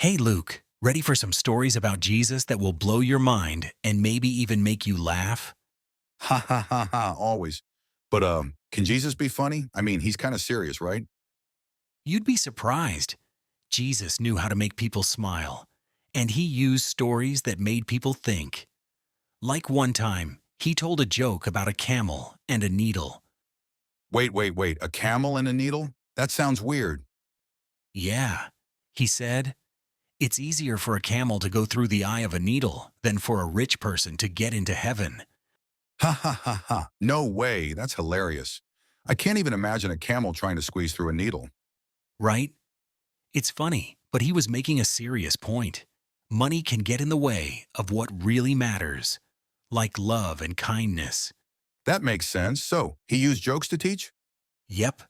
Hey Luke, ready for some stories about Jesus that will blow your mind and maybe even make you laugh? Ha ha ha ha, always. But can Jesus be funny? I mean, he's kind of serious, right? You'd be surprised. Jesus knew how to make people smile, and he used stories that made people think. Like one time, he told a joke about a camel and a needle. Wait. A camel and a needle? That sounds weird. Yeah, he said, it's easier for a camel to go through the eye of a needle than for a rich person to get into heaven, Ha ha ha ha. No way. That's hilarious. I can't even imagine a camel trying to squeeze through a needle. right? It's funny, but he was making a serious point. Money can get in the way of what really matters, like love and kindness. That makes sense. So, he used jokes to teach? Yep,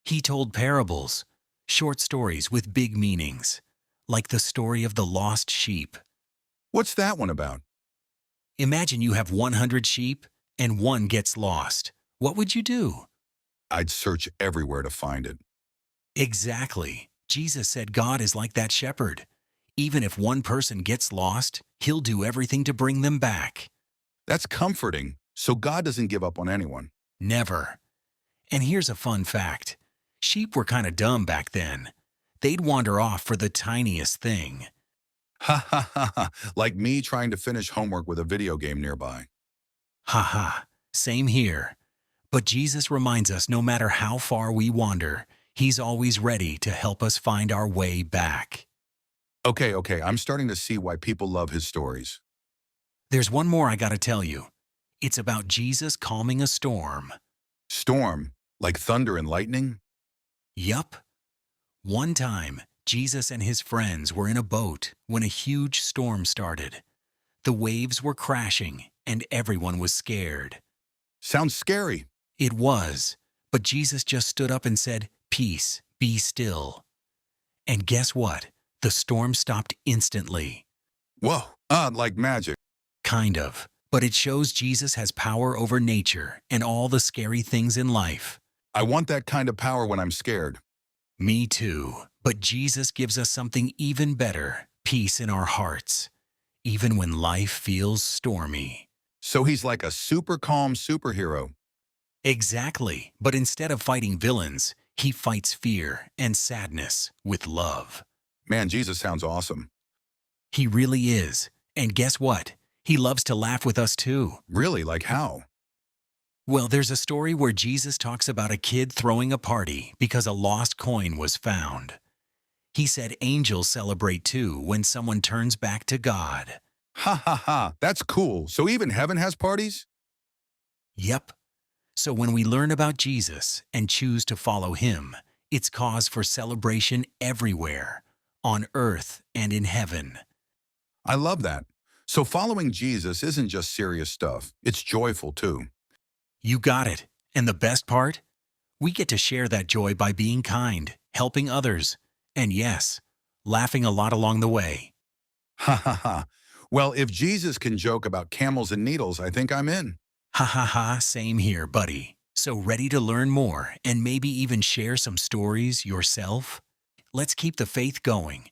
he told parables, short stories with big meanings, like the story of the lost sheep. What's that one about? Imagine you have 100 sheep and one gets lost. What would you do? I'd search everywhere to find it. Exactly. Jesus said God is like that shepherd. Even if one person gets lost, he'll do everything to bring them back. That's comforting. So, God doesn't give up on anyone. Never. And here's a fun fact. Sheep were kind of dumb back then. They'd wander off for the tiniest thing. Ha ha ha ha. Like me trying to finish homework with a video game nearby. Haha, same here. But Jesus reminds us no matter how far we wander, He's always ready to help us find our way back. Okay. I'm starting to see why people love his stories. There's one more I gotta tell you. It's about Jesus calming a storm. Storm, like thunder and lightning? Yup. One time, Jesus and his friends were in a boat when a huge storm started. The waves were crashing and everyone was scared. Sounds scary. It was, but Jesus just stood up and said, "Peace, be still." And guess what? The storm stopped instantly. Whoa, like magic. Kind of. But it shows Jesus has power over nature and all the scary things in life. I want that kind of power when I'm scared. Me too. But Jesus gives us something even better, peace in our hearts, even when life feels stormy. So he's like a super calm superhero. Exactly. But instead of fighting villains, he fights fear and sadness with love. Man, Jesus sounds awesome. He really is. And guess what? He loves to laugh with us too. Really, like how? Well, there's a story where Jesus talks about a kid throwing a party because a lost coin was found. He said angels celebrate too when someone turns back to God. Ha ha ha, that's cool. So even heaven has parties? Yep. So when we learn about Jesus and choose to follow him, it's cause for celebration everywhere, on earth and in heaven. I love that. So following Jesus isn't just serious stuff, it's joyful too. You got it. And the best part? We get to share that joy by being kind, helping others, and yes, laughing a lot along the way. Ha ha ha. Well, if Jesus can joke about camels and needles, I think I'm in. Ha ha ha, same here, buddy. So ready to learn more and maybe even share some stories yourself? Let's keep the faith going